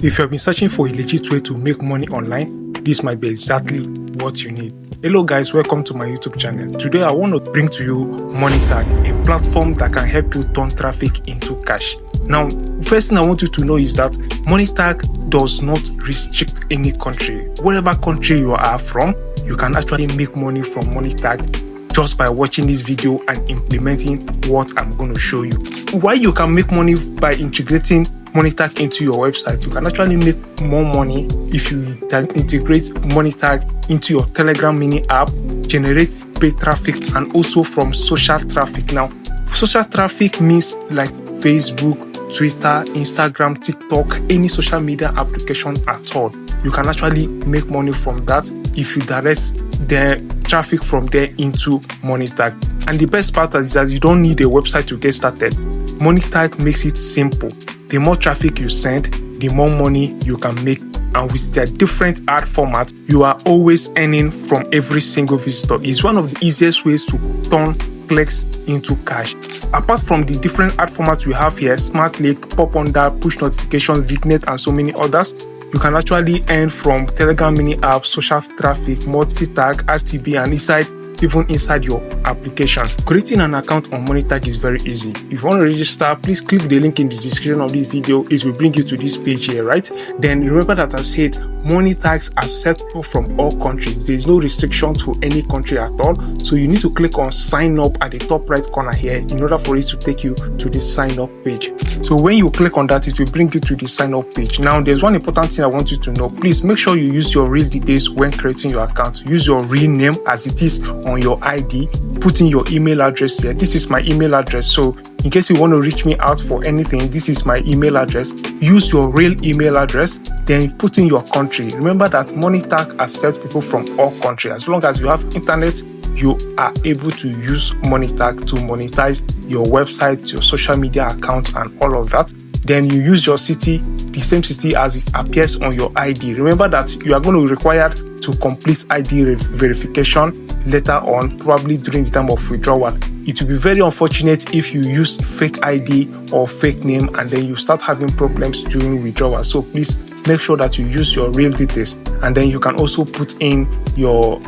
If you have been searching for a legit way to make money online, this might be exactly what you need. Hello guys, welcome to my YouTube channel. Today I want to bring to you Monetag, a platform that can help you turn traffic into cash. Now, first thing I want you to know is that Monetag does not restrict any country. Whatever country you are from, you can actually make money from Monetag just by watching this video and implementing what I'm going to show you. Why you can make money by integrating Monetag into your website. You can actually make more money if you integrate Monetag into your Telegram mini app, generate paid traffic, and also from social traffic. Now, social traffic means like Facebook, Twitter, Instagram, TikTok, any social media application at all. You can actually make money from that if you direct the traffic from there into Monetag. And the best part is that you don't need a website to get started. Monetag makes it simple. The more traffic you send, the more money you can make. And with their different ad formats, you are always earning from every single visitor. It's one of the easiest ways to turn clicks into cash. Apart from the different ad formats we have here, Smart Link, Pop Under, Push Notifications, Vignet, and so many others, you can actually earn from Telegram mini app, social traffic, multi-tag, RTB, and even inside your application. Creating an account on Monetag is very easy. If you want to register, please click the link in the description of this video. It will bring you to this page here, right? Then remember that I said Monetags are acceptable from all countries. There is no restriction to any country at all. So you need to click on sign up at the top right corner here in order for it to take you to the sign up page. So when you click on that, it will bring you to the sign up page. Now, there's one important thing I want you to know. Please make sure you use your real details when creating your account. Use your real name as it is on your ID. Put in your email address here. This is my email address. So in case you want to reach me out for anything, this is my email address. Use your real email address, then put in your country. Remember that Monetag accepts people from all countries. As long as you have internet, you are able to use Monetag to monetize your website, your social media account, and all of that. Then you use your city, the same city as it appears on your ID. Remember that you are going to require to complete ID verification later on, probably during the time of withdrawal. It will be very unfortunate if you use fake ID or fake name and then you start having problems during withdrawal. So please make sure that you use your real details, and then you can also put in your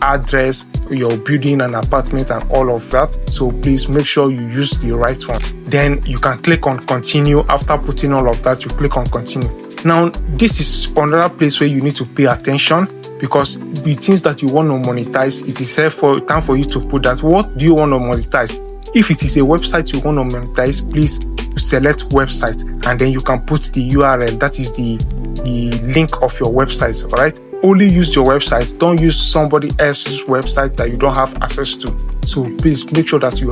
address, your building and apartment, and all of that. So please make sure you use the right one. Then you can click on continue. After putting all of that, you click on continue. Now, this is another place where you need to pay attention, because the things that you want to monetize, it is time for you to put that. What do you want to monetize? If it is a website you want to monetize, please select website, and then you can put the URL, that is the link of your website. All right, only use your website. Don't use somebody else's website that you don't have access to. So please make sure that you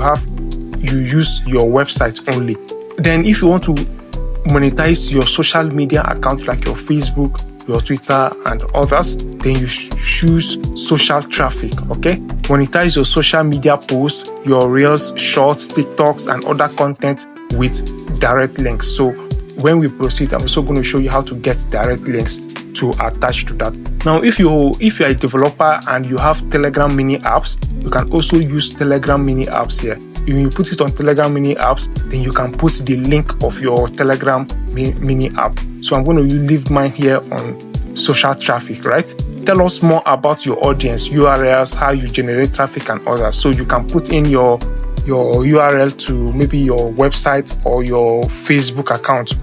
use your website only. Then if you want to monetize your social media account like your Facebook, your Twitter, and others, then you choose social traffic. Okay, monetize your social media posts, your reels, shorts, TikToks, and other content with direct links. So when we proceed, I'm also going to show you how to get direct links to attach to that. Now, if you're a developer and you have Telegram mini apps, you can also use Telegram mini apps here. When you put it on Telegram mini apps, then you can put the link of your Telegram mini app. So I'm going to leave mine here on social traffic, right? Tell us more about your audience, URLs, how you generate traffic, and others. So you can put in your URL to maybe your website or your Facebook account.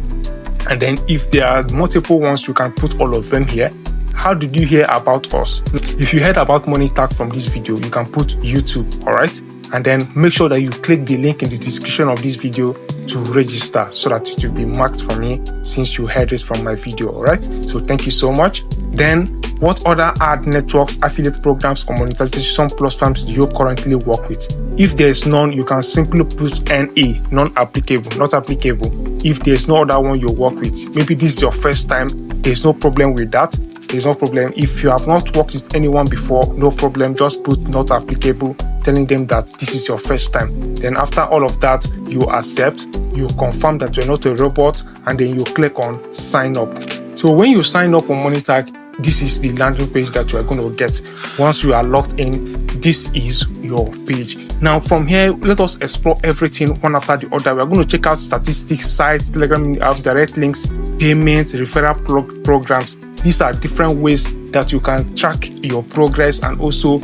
And then if there are multiple ones, you can put all of them here. How did you hear about us? If you heard about Monetag from this video, you can put YouTube, all right? And then make sure that you click the link in the description of this video to register so that it will be marked for me since you heard it from my video. All right, so thank you so much. Then what other ad networks, affiliate programs, or monetization platforms do you currently work with? If there is none, you can simply put NA, non-applicable, not applicable. If there is no other one you work with, maybe this is your first time, there's no problem with that. There's no problem. If you have not worked with anyone before, no problem. Just put not applicable, telling them that this is your first time. Then after all of that, you accept, you confirm that you're not a robot, and then you click on sign up. So when you sign up on Monetag, this is the landing page that you are going to get. Once you are logged in, this is your page. Now from here, let us explore everything one after the other. We're going to check out statistics, sites, Telegram app, direct links, payments, referral programs. These are different ways that you can track your progress and also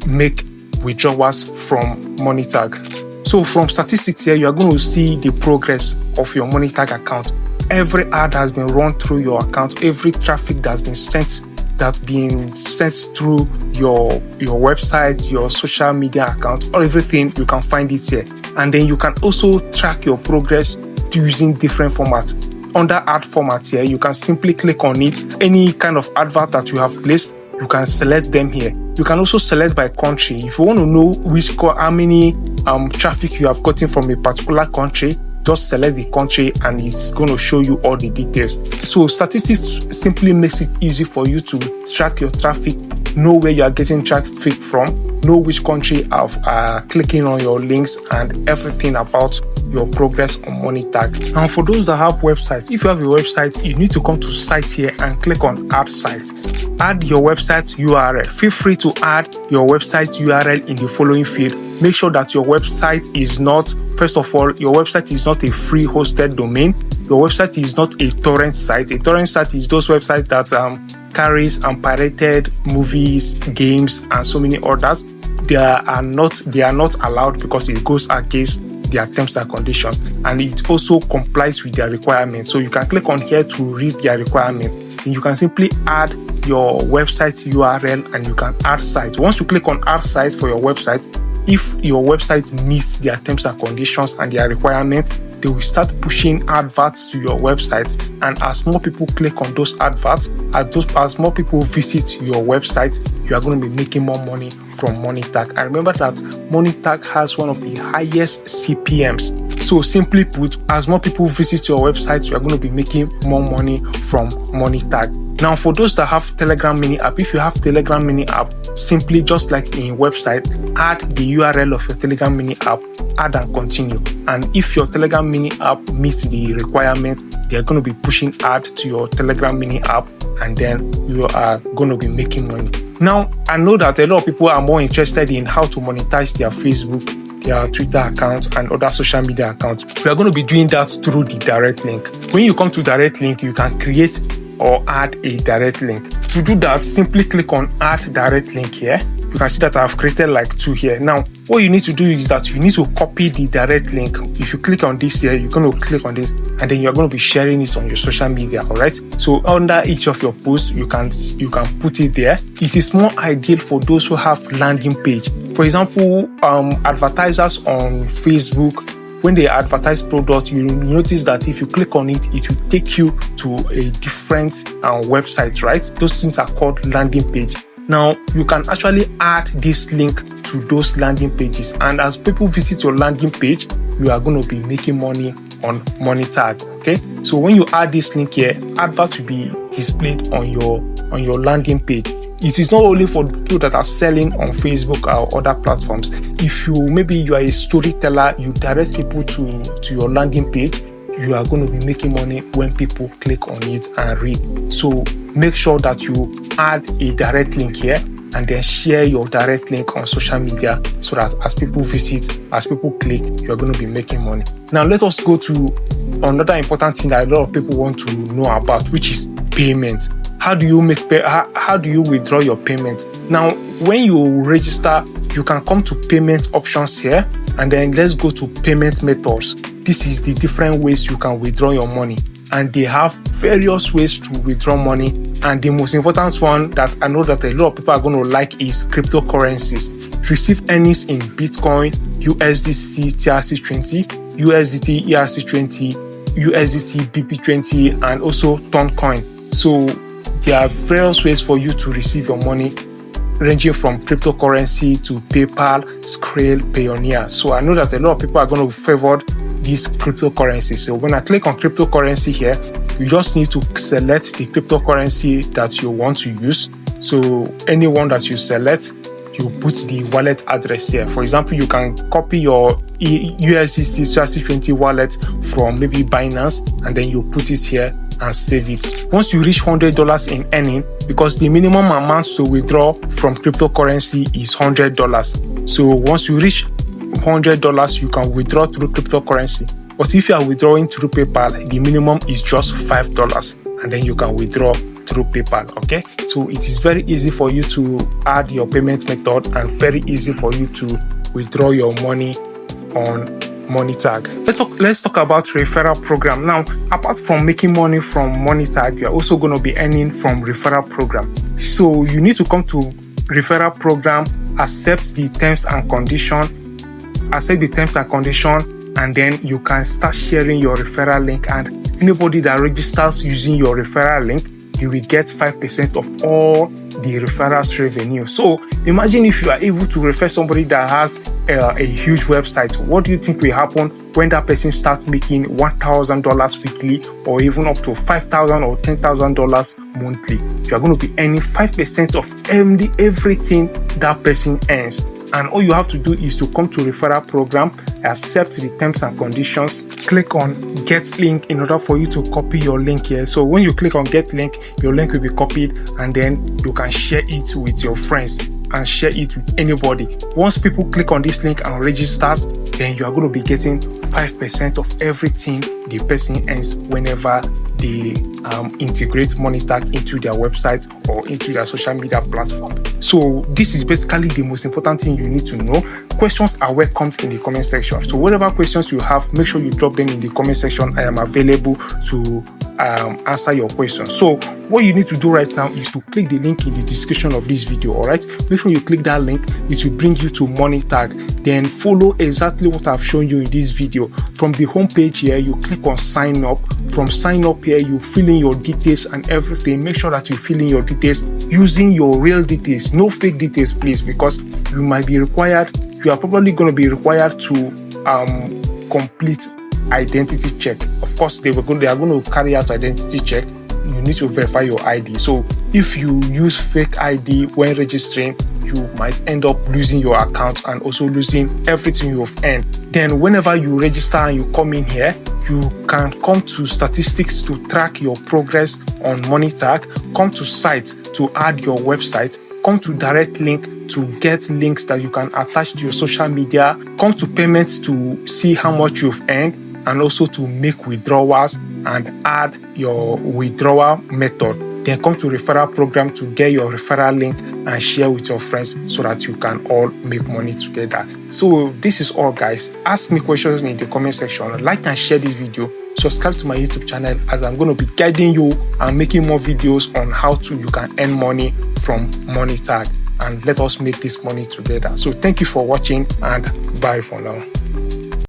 make withdrawals from Monetag. So from statistics here, you are going to see the progress of your Monetag account. Every ad has been run through your account, every traffic that's been sent through your website, your social media account, or everything, you can find it here. And then you can also track your progress using different formats. Under ad format here, you can simply click on it. Any kind of advert that you have placed, you can select them here. You can also select by country. If you want to know how many traffic you have gotten from a particular country, just select the country and it's going to show you all the details. So statistics simply makes it easy for you to track your traffic, know where you are getting traffic from, know which country are clicking on your links, and everything about your progress on Monetag. And for those that have websites, if you have a website, you need to come to site here and click on add site. Add your website URL. Feel free to add your website URL in the following field. Make sure that your website is not, first of all, your website is not a free hosted domain. Your website is not a torrent site. A torrent site is those websites that carries pirated movies, games, and so many others. They are not allowed because it goes against their terms and conditions, and it also complies with their requirements. So you can click on here to read their requirements, and you can simply add your website URL and you can add site. Once you click on add site for your website, if your website meets their terms and conditions and their requirements, they will start pushing adverts to your website. And as more people click on those adverts, as more people visit your website, you are going to be making more money from Monetag. And remember that Monetag has one of the highest CPMs. So simply put, as more people visit your website, you are going to be making more money from Monetag. Now, for those that have Telegram mini app, if you have Telegram mini app, simply just like in website, add the URL of your Telegram mini app, add and continue. And if your Telegram mini app meets the requirements, they're going to be pushing ad to your Telegram mini app, and then you are going to be making money. Now, I know that a lot of people are more interested in how to monetize their Facebook, their Twitter accounts, and other social media accounts. We are going to be doing that through the direct link. When you come to direct link, you can create or add a direct link. To do that, simply click on add direct link here. You can see that I've created like 2 here. Now, what you need to do is that you need to copy the direct link. If you click on this here, you're going to click on this, and then you're going to be sharing this on your social media. All right. So under each of your posts, you can put it there. It is more ideal for those who have landing page. For example, advertisers on Facebook, when they advertise product, you notice that if you click on it, it will take you to a different website, right? Those things are called landing page. Now, you can actually add this link to those landing pages. And as people visit your landing page, you are going to be making money on Monetag, okay? So when you add this link here, advert will be displayed on your landing page. It is not only for people that are selling on Facebook or other platforms. If maybe you are a storyteller, you direct people to your landing page, you are going to be making money when people click on it and read. So make sure that you add a direct link here and then share your direct link on social media so that as people visit, as people click, you are going to be making money. Now let us go to another important thing that a lot of people want to know about, which is payment. How do you how do you withdraw your payment? Now, when you register, you can come to payment options here, and then let's go to payment methods. This is the different ways you can withdraw your money, and they have various ways to withdraw money. And the most important one that I know that a lot of people are going to like is cryptocurrencies. Receive earnings in Bitcoin, USDC TRC20, USDT ERC20, USDT BP20, and also Toncoin. So there are various ways for you to receive your money, ranging from cryptocurrency to PayPal, Skrill, Payoneer. So I know that a lot of people are going to favor these cryptocurrencies. So when I click on cryptocurrency here, you just need to select the cryptocurrency that you want to use. So anyone that you select, you put the wallet address here. For example, you can copy your USDC 2020 wallet from maybe Binance, and then you put it here and save it. Once you reach $100 in earning, because the minimum amount to withdraw from cryptocurrency is $100. So once you reach $100, you can withdraw through cryptocurrency. But if you are withdrawing through PayPal, the minimum is just $5, and then you can withdraw through PayPal. Okay, so it is very easy for you to add your payment method and very easy for you to withdraw your money on Monetag. Let's talk about referral program. Now, apart from making money from Monetag, you're also going to be earning from referral program. So you need to come to referral program, accept the terms and condition, and then you can start sharing your referral link. And anybody that registers using your referral link, you will get 5% of all the referrals revenue. So imagine if you are able to refer somebody that has a huge website. What do you think will happen when that person starts making $1,000 weekly, or even up to $5,000 or $10,000 monthly? You are going to be earning 5% of everything that person earns. And all you have to do is to come to referral program, accept the terms and conditions, click on get link in order for you to copy your link here. So when you click on get link, your link will be copied, and then you can share it with your friends and share it with anybody. Once people click on this link and registers, then you are going to be getting 5% of everything the person earns whenever they integrate Monetag into their website or into their social media platform. So this is basically the most important thing you need to know. Questions are welcomed in the comment section. So whatever questions you have, make sure you drop them in the comment section. I am available to answer your questions. So what you need to do right now is to click the link in the description of this video. All right, make sure you click that link. It will bring you to Monetag. Then follow exactly what I've shown you in this video. From the home page here, you click on sign up. From sign up here, you fill in your details and everything. Make sure that you fill in your details using your real details, no fake details, please, because you might be required. You are probably going to be required to complete identity check. Of course, they are going to carry out identity check. You need to verify your ID. So if you use fake ID when registering, you might end up losing your account and also losing everything you have earned. Then whenever you register and you come in here, you can come to statistics to track your progress on Monetag, come to sites to add your website, come to direct link to get links that you can attach to your social media, come to payments to see how much you've earned, and also to make withdrawals and add your withdrawal method. Then come to referral program to get your referral link and share with your friends so that you can all make money together. So this is all, guys. Ask me questions in the comment section. Like and share this video. Subscribe to my YouTube channel, as I'm going to be guiding you and making more videos on how you can earn money from Monetag, and let us make this money together. So thank you for watching, and bye for now.